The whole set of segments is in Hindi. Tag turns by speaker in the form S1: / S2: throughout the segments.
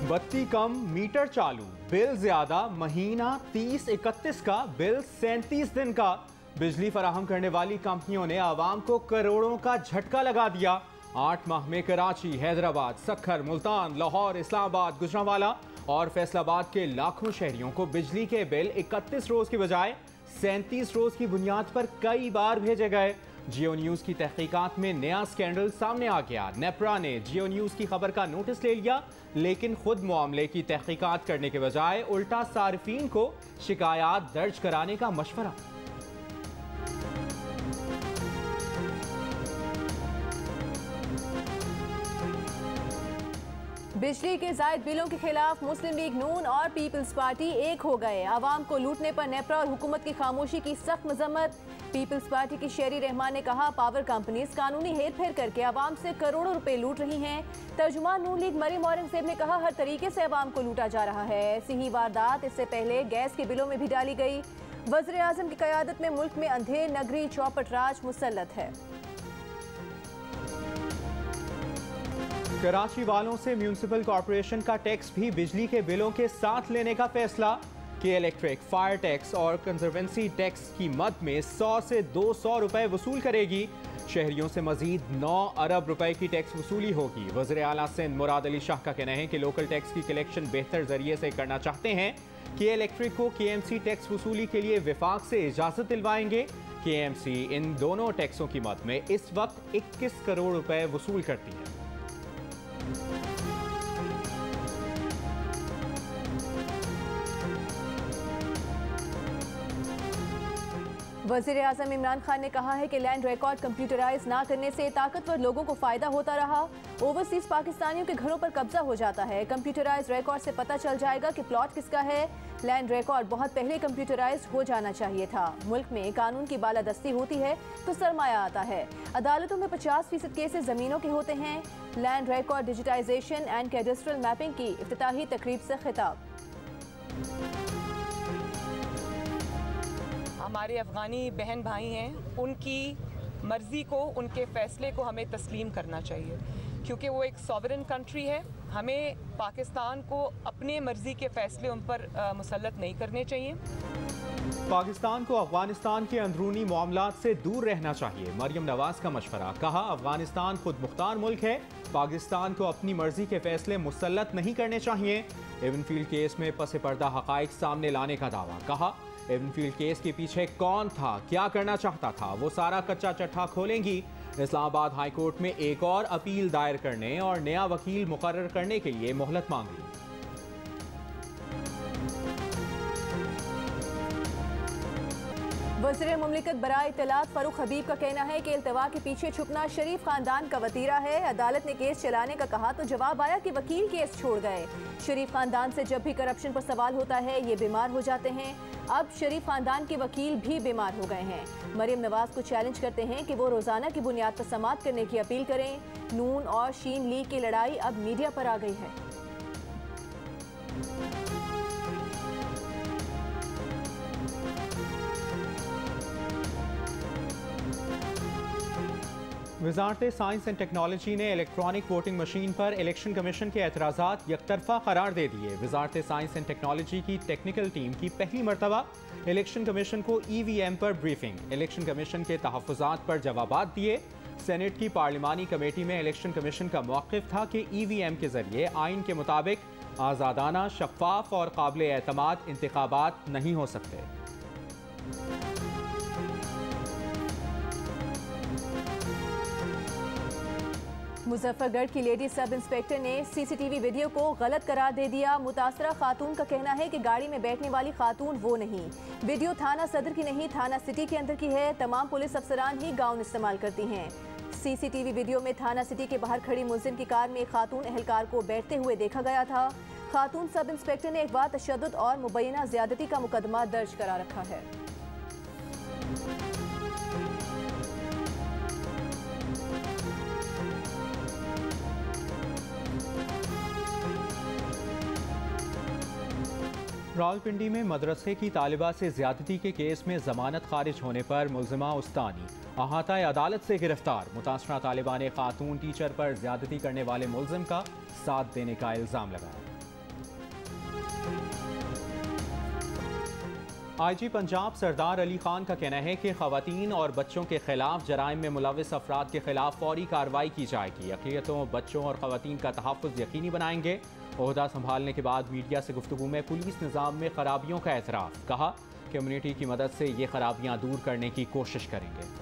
S1: बत्ती कम मीटर चालू, बिल ज्यादा, महीना 30-31 का, बिल 37 दिन का। बिजली फराहम करने वाली कंपनियों ने आवाम को करोड़ों का झटका लगा दिया। 8 माह में कराची, हैदराबाद, सक्खर, मुल्तान, लाहौर, इस्लामाबाद, गुजरांवाला और फैसलाबाद के लाखों शहरियों को बिजली के बिल 31 रोज की बजाय 37 रोज की बुनियाद पर कई बार भेजे गए। जियो न्यूज की तहकीकात में नया स्कैंडल सामने आ गया। नेपरा ने जियो न्यूज की खबर का नोटिस ले लिया, लेकिन खुद मामले की तहकीकात करने के बजाय उल्टा सार्फिन को शिकायत दर्ज कराने का मशवरा।
S2: बिजली के जायद बिलों के खिलाफ मुस्लिम लीग नून और पीपल्स पार्टी एक हो गए। आवाम को लूटने पर नेपरा और हुकूमत की खामोशी की सख्त मजम्मत। पीपल्स पार्टी की शेरी रहमान ने कहा, पावर कंपनीज कानूनी हेरफेर करके आवाम से करोड़ों रुपए लूट रही हैं। तर्जुमान नून लीग मरियम औरंगजेब ने कहा, हर तरीके से आवाम को लूटा जा रहा है। ऐसी ही वारदात इससे पहले गैस के बिलों में भी डाली गई। वज़ीर आज़म की क़यादत में मुल्क में अंधेर नगरी चौपट राज मुसल्लत है।
S1: कराची वालों से म्यूनिसिपल कॉरपोरेशन का टैक्स भी बिजली के बिलों के साथ लेने का फैसला। के इलेक्ट्रिक, फायर टैक्स और कंजर्वेंसी टैक्स की मद में 100 से 200 रुपए वसूल करेगी। शहरियों से मजीद 9 अरब रुपए की टैक्स वसूली होगी। वज़ीर आला सिंध मुराद अली शाह का कहना है कि लोकल टैक्स की कलेक्शन बेहतर जरिए से करना चाहते हैं। के इलेक्ट्रिक को KMC टैक्स वसूली के लिए विफाक से इजाजत दिलवाएंगे। KMC इन दोनों टैक्सों की मद में इस वक्त 21 करोड़ रुपए वसूल करती है।
S2: वज़ीर आज़म इमरान खान ने कहा है कि लैंड रिकॉर्ड कंप्यूटराइज ना करने से ताकतवर लोगों को फायदा होता रहा। ओवरसीज पाकिस्तानियों के घरों पर कब्जा हो जाता है। कंप्यूटराइज रिकॉर्ड से पता चल जाएगा कि प्लॉट किसका है। लैंड रिकॉर्ड बहुत पहले कंप्यूटराइज हो जाना चाहिए था। मुल्क में कानून की बालादस्ती होती है तो सरमाया आता है। अदालतों में 50% केसेस जमीनों के होते हैं। Land record digitisation and cadastral mapping की इफ्तिताही तकरीब से खिताब।
S3: हमारे अफ़गानी बहन भाई हैं, उनकी मर्ज़ी को, उनके फ़ैसले को हमें तस्लीम करना चाहिए, क्योंकि वो एक सॉवरेन कंट्री है। हमें पाकिस्तान को अपने मर्ज़ी के फ़ैसले उन पर मुसल्लत नहीं करने चाहिए।
S1: पाकिस्तान को अफगानिस्तान के अंदरूनी मामलात से दूर रहना चाहिए। मरियम नवाज का मशवरा। कहा, अफगानिस्तान खुद मुख्तार मुल्क है, पाकिस्तान को अपनी मर्जी के फैसले मुसल्लत नहीं करने चाहिए। एवनफील्ड केस में पसे पर्दा हकाइक सामने लाने का दावा। कहा, एवनफील्ड केस के पीछे कौन था, क्या करना चाहता था, वो सारा कच्चा चट्टा खोलेंगी। इस्लामाबाद हाई कोर्ट में एक और अपील दायर करने और नया वकील मुकर्रर करने के लिए मोहलत मांगी।
S2: वज़ीर मुमलिकत बराए इत्तलात फारूक हबीब का कहना है कि इल्तवा के पीछे छुपना शरीफ खानदान का वतीरा है। अदालत ने केस चलाने का कहा तो जवाब आया कि वकील केस छोड़ गए। शरीफ खानदान से जब भी करप्शन पर सवाल होता है ये बीमार हो जाते हैं। अब शरीफ खानदान के वकील भी बीमार हो गए हैं। मरियम नवाज को चैलेंज करते हैं कि वो रोजाना की बुनियाद पर समाअत करने की अपील करें। नून और शीन लीग की लड़ाई अब मीडिया पर आ गई है।
S1: वजारत साइंस एंड टेक्नोलॉजी ने इलेक्ट्रॉनिक वोटिंग मशीन पर इलेक्शन कमीशन के एतराज़ात यकतरफा करार दे दिए। वजारत साइंस एंड टेक्नोलॉजी की टेक्निकल टीम की पहली मरतबा इलेक्शन कमीशन को EVM पर ब्रीफिंग। इलेक्शन कमीशन के तहफ़्फ़ुज़ात पर जवाबात दिए। सेनेट की पार्लिमानी कमेटी में इलेक्शन कमीशन का मौक़िफ़ था कि EVM के ज़रिए आइन के मुताबिक आज़ादाना, शफ़ाफ और काबिल एतमाद इंतख़ाबात नहीं हो सकते।
S2: मुजफ्फरगढ़ की लेडी सब इंस्पेक्टर ने CCTV वीडियो को गलत करार दे दिया। मुतासरा खातून का कहना है कि गाड़ी में बैठने वाली खातून वो नहीं। वीडियो थाना सदर की नहीं, थाना सिटी के अंदर की है। तमाम पुलिस अफसरान ही गाउन इस्तेमाल करती हैं। CCTV वीडियो में थाना सिटी के बाहर खड़ी मुलजिम की कार में एक खातून एहलकार को बैठते हुए देखा गया था। खातून सब इंस्पेक्टर ने अगवा, तशद्दुद और मुबैना ज्यादती का मुकदमा दर्ज करा रखा है।
S1: रावलपिंडी में मदरसे की तालिबा से ज्यादती के केस में जमानत खारिज होने पर मुलजिमा उस्तानी अहाता अदालत से गिरफ्तार। मुतासरा तालिबा ने खातून टीचर पर ज्यादती करने वाले मुलजिम का साथ देने का इल्जाम लगाया। IG पंजाब सरदार अली खान का कहना है कि खवातीन और बच्चों के खिलाफ जराइम में मुलविस अफराद के खिलाफ फौरी कार्रवाई की जाएगी। अक़लियतों, बच्चों और खवातीन का तहफ़्फ़ुज़ यकीनी बनाएंगे। ओहदा संभालने के बाद मीडिया से गुफ्तगू में पुलिस निज़ाम में खराबियों का एतराफ़। कहा कम्युनिटी की मदद से ये खराबियाँ दूर करने की कोशिश करेंगे।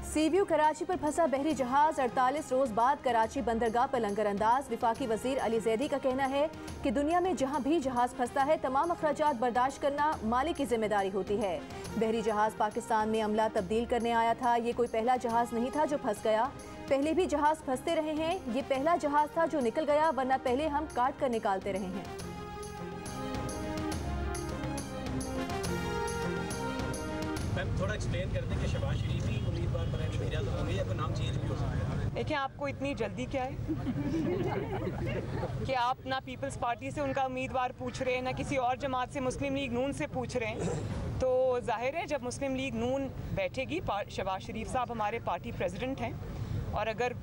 S2: सीव्यू कराची पर फंसा बहरी जहाज 48 रोज बाद कराची बंदरगाह पर लंगर अंदाज। विफाकी वजीर अली जैदी का कहना है कि दुनिया में जहां भी जहाज फंसता है तमाम अखराजात बर्दाश्त करना मालिक की जिम्मेदारी होती है। बहरी जहाज पाकिस्तान में अमला तब्दील करने आया था। ये कोई पहला जहाज नहीं था जो फंस गया, पहले भी जहाज फंसते रहे हैं। ये पहला जहाज था जो निकल गया, वरना पहले हम काट कर निकालते रहे हैं।
S4: थोड़ा एक्सप्लेन कर दें कि शहबाज शरीफ ही उम्मीदवार बनाने में इजाज़त होंगे या कोई नाम चेंज भी हो सकता है?
S3: देखिए, आपको इतनी जल्दी क्या है कि आप ना पीपल्स पार्टी से उनका उम्मीदवार पूछ रहे हैं, ना किसी और जमात से, मुस्लिम लीग नून से पूछ रहे हैं। तो जाहिर है जब मुस्लिम लीग नून बैठेगी, शहबाज शरीफ साहब हमारे पार्टी प्रेसिडेंट हैं, और अगर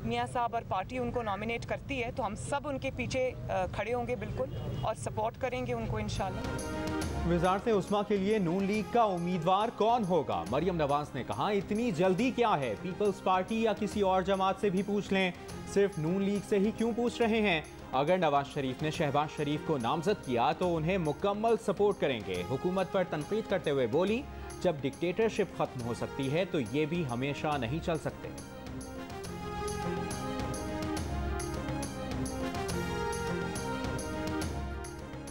S3: मियाँ साहब और पार्टी उनको नॉमिनेट करती है तो हम सब उनके पीछे खड़े होंगे बिल्कुल, और सपोर्ट करेंगे उनको इंशाल्लाह।
S1: वज़ारत उस्मा के लिए नून लीग का उम्मीदवार कौन होगा? मरियम नवाज ने कहा इतनी जल्दी क्या है, पीपल्स पार्टी या किसी और जमात से भी पूछ लें, सिर्फ नून लीग से ही क्यों पूछ रहे हैं? अगर नवाज शरीफ ने शहबाज शरीफ को नामजद किया तो उन्हें मुकम्मल सपोर्ट करेंगे। हुकूमत पर तनकीद करते हुए बोली जब डिक्टेटरशिप खत्म हो सकती है तो ये भी हमेशा नहीं चल सकते।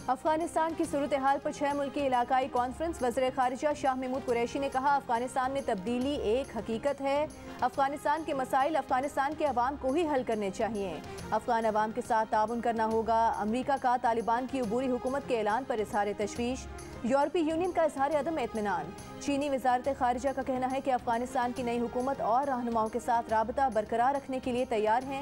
S2: अफगानिस्तान की सूरत हाल पर 6 मुल्की इलाकाई कॉन्फ्रेंस। वज़ीर ख़ारिजा शाह महमूद कुरैशी ने कहा अफगानिस्तान में तब्दीली एक हकीकत है। अफगानिस्तान के मसाइल अफगानिस्तान के अवाम को ही हल करने चाहिए। अफगान अवाम के साथ ताउन करना होगा। अमरीका का तालिबान की अबूरी हुकूमत के ऐलान पर इज़हार तशवीश। यूरोपीय यूनियन का इज़हार अदम इत्मीनान। चीनी वज़ारत ख़ारिजा का कहना है कि अफगानिस्तान की नई हुकूमत और रहनुमाओं के साथ राबता बरकरार रखने के लिए तैयार हैं।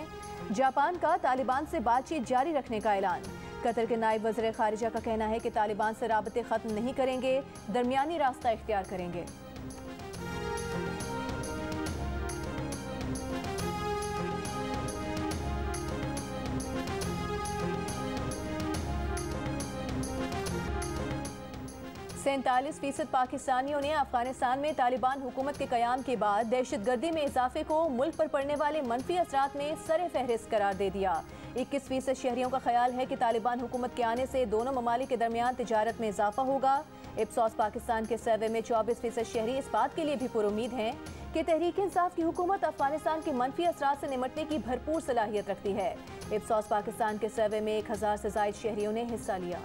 S2: जापान का तालिबान से बातचीत जारी रखने का ऐलान। कतर के नायब वज़ीर ख़ारिजा का कहना है कि तालिबान से राबते ख़त्म नहीं करेंगे, दरमियानी रास्ता इख्तियार करेंगे। %47 पाकिस्तानियों ने अफगानिस्तान में तालिबान हुकूमत के क़याम के बाद दहशतगर्दी में इजाफे को मुल्क पर पड़ने वाले मनफी असरात में सरे फहरिस्त करार दे दिया। 21% शहरियों का ख्याल है कि तालिबान हुकूमत के आने से दोनों ममालिक के दरमियान तिजारत में इजाफा होगा। इप्सॉस पाकिस्तान के सर्वे में 24% शहरी इस बात के लिए भी पुरुमीद हैं कि तहरीक इंसाफ की हुकूमत अफगानिस्तान के मनफी असरात से निमटने की भरपूर सलाहियत रखती है। इप्सॉस पाकिस्तान के सर्वे में 1000 से ज़ायद शहरियों ने हिस्सा लिया।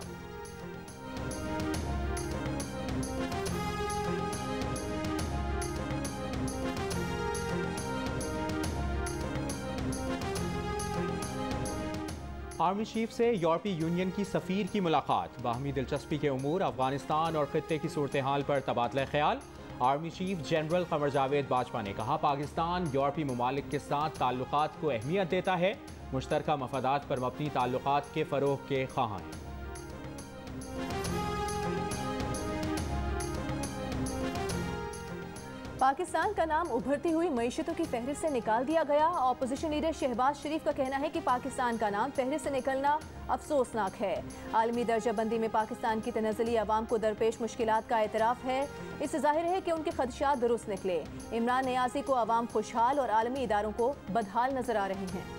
S1: आर्मी चीफ से यूरोपीय यूनियन की सफ़ीर की मुलाकात। बाहमी दिलचस्पी के उमूर, अफगानिस्तान और खित्ते की सूरत हाल पर तबादला ख्याल। Army chief general Qamar Javed Bajwa ने कहा पाकिस्तान यूरोपीय ममालिक के साथ ताल्लुकात को अहमियत देता है, मुश्तरका मफादात पर मबनी ताल्लुकात के फ़रोग़ के ख़्वाह हैं।
S2: पाकिस्तान का नाम उभरती हुई मईशतों की फहरिस्त से निकाल दिया गया। अपोजिशन लीडर शहबाज शरीफ का कहना है कि पाकिस्तान का नाम फहरिस्त से निकलना अफसोसनाक है। आलमी दर्जाबंदी में पाकिस्तान की तनज़्ज़ुली अवाम को दरपेश मुश्किलात का एतराफ़ है। इससे जाहिर है कि उनके खदशात दुरुस्त निकले। इमरान नियाज़ी को अवाम खुशहाल और आलमी इदारों को बदहाल नजर आ रहे हैं।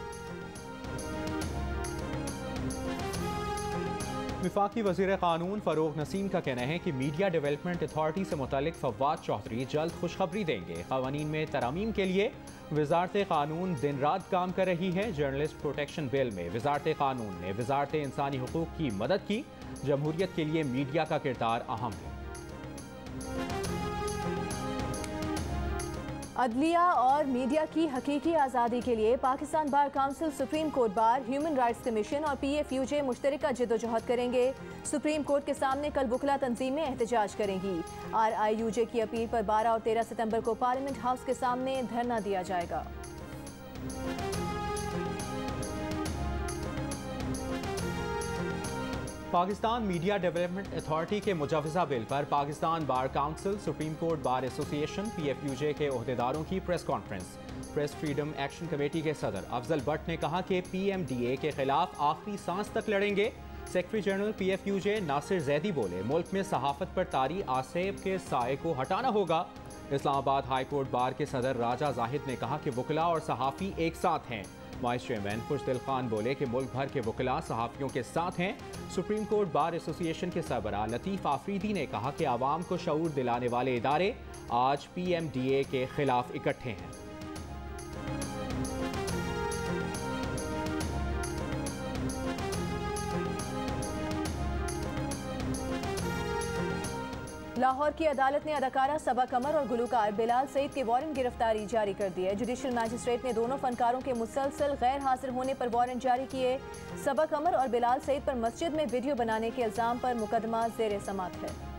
S1: वफाकी वज़ीर क़ानून फ़रूग़ नसीम का कहना है कि मीडिया डेवलपमेंट अथॉरिटी से मुतालिक फवाद चौधरी जल्द खुशखबरी देंगे। क़वानीन में तरमीम के लिए वज़ारत क़ानून दिन रात काम कर रही है। जर्नलिस्ट प्रोटेक्शन बिल में वज़ारत क़ानून ने वज़ारत इंसानी हुकूक़ की मदद की। जमहूरियत के लिए मीडिया का किरदार अहम है।
S2: अदलिया और मीडिया की हकीकी आज़ादी के लिए Pakistan bar council, supreme court bar, human rights commission और PFUJ मुश्तरका जद्दोजहद करेंगे। सुप्रीम कोर्ट के सामने कल वुकला तंजीमें एहतजाज करेंगी। RIUJ की अपील पर 12 और 13 सितंबर को पार्लियामेंट हाउस के सामने धरना दिया जाएगा।
S1: पाकिस्तान मीडिया डेवलपमेंट अथॉरिटी के मुजवज़ा बिल पर Pakistan bar council, supreme court bar association, PFUJ के ओहदेदारों की press conference. Press freedom action committee के सदर अफजल भट्ट ने कहा कि PMDA के खिलाफ आखिरी सांस तक लड़ेंगे। Secretary general PFUJ Nasir Zaidi बोले, मुल्क में सहाफत पर तारी आसेब के साए को हटाना होगा। इस्लामाबाद हाई कोर्ट बार के सदर राजा जाहिद ने कहा कि वकला और सहाफ़ी एक साथ हैं। वाइस चेयरमैन खुशदिल खान बोले कि मुल्क भर के वकला सहाफ़ियों के साथ हैं। सुप्रीम कोर्ट बार एसोसिएशन के सरबराह लतीफ़ आफरीदी ने कहा कि आवाम को शऊर दिलाने वाले इदारे आज PMDA के खिलाफ इकट्ठे हैं।
S2: लाहौर की अदालत ने अदाकारा सबा कमर और गुलूकार बिलाल सईद के वारंट गिरफ्तारी जारी कर दी है। जुडिशल मैजिस्ट्रेट ने दोनों फनकारों के मुसलसल गैर हाजिर होने पर वारंट जारी किए। सबा कमर और बिलाल सईद पर मस्जिद में वीडियो बनाने के इल्जाम पर मुकदमा जेर समाअत है।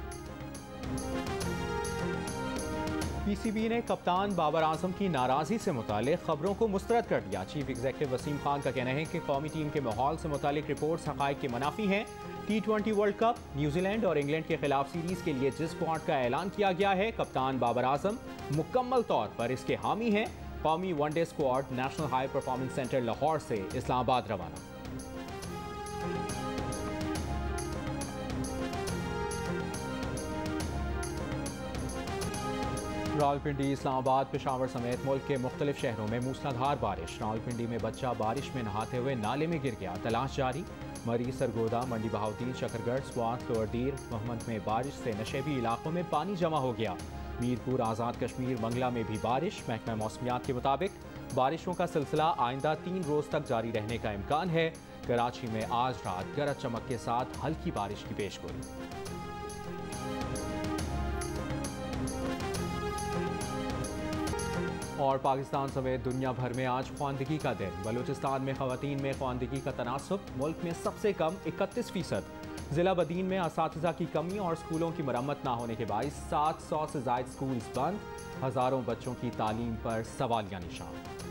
S1: PCB ने कप्तान बाबर आजम की नाराजगी से मुतालिक खबरों को मुस्तरद कर दिया। चीफ एग्जीक्यूटिव वसीम खान का कहना है कि कौमी टीम के माहौल से मुतालिक रिपोर्ट्स हक़ाइक़ के मुनाफी हैं। T20 वर्ल्ड कप न्यूजीलैंड और इंग्लैंड के खिलाफ सीरीज के लिए जिस स्क्वाड का ऐलान किया गया है, कप्तान बाबर आजम मुकम्मल तौर पर इसके हामी हैं। कौमी one day squad national high performance centre Lahore से इस्लामाबाद रवाना। रावलपिंडी, इस्लामाबाद, पेशावर समेत मुल्क के मुख्तलिफ शहरों में मूसलाधार बारिश। रावलपिंडी में बच्चा बारिश में नहाते हुए नाले में गिर गया, तलाश जारी। मरी, सरगोदा, मंडी बहाउद्दीन, शकरगढ़, स्वात, लोअरदीर, मोहम्मद में बारिश से नशेबी इलाकों में पानी जमा हो गया। मीरपुर, आज़ाद कश्मीर, मंगला में भी बारिश। महकमा मौसमियात के मुताबिक बारिशों का सिलसिला आइंदा 3 रोज़ तक जारी रहने का इम्कान है। कराची में आज रात गरज चमक के साथ हल्की बारिश की पेशगोई। और पाकिस्तान समेत दुनिया भर में आज ख्वानदगी का दिन। बलूचिस्तान में ख़वातीन में ख्वानदगी का तनासुब मुल्क में सबसे कम 31%। ज़िला बदीन में असातिज़ा की कमी और स्कूलों की मरम्मत ना होने के बाइस 700 से ज़ायद स्कूल्स बंद। हज़ारों बच्चों की तालीम पर सवालिया निशान।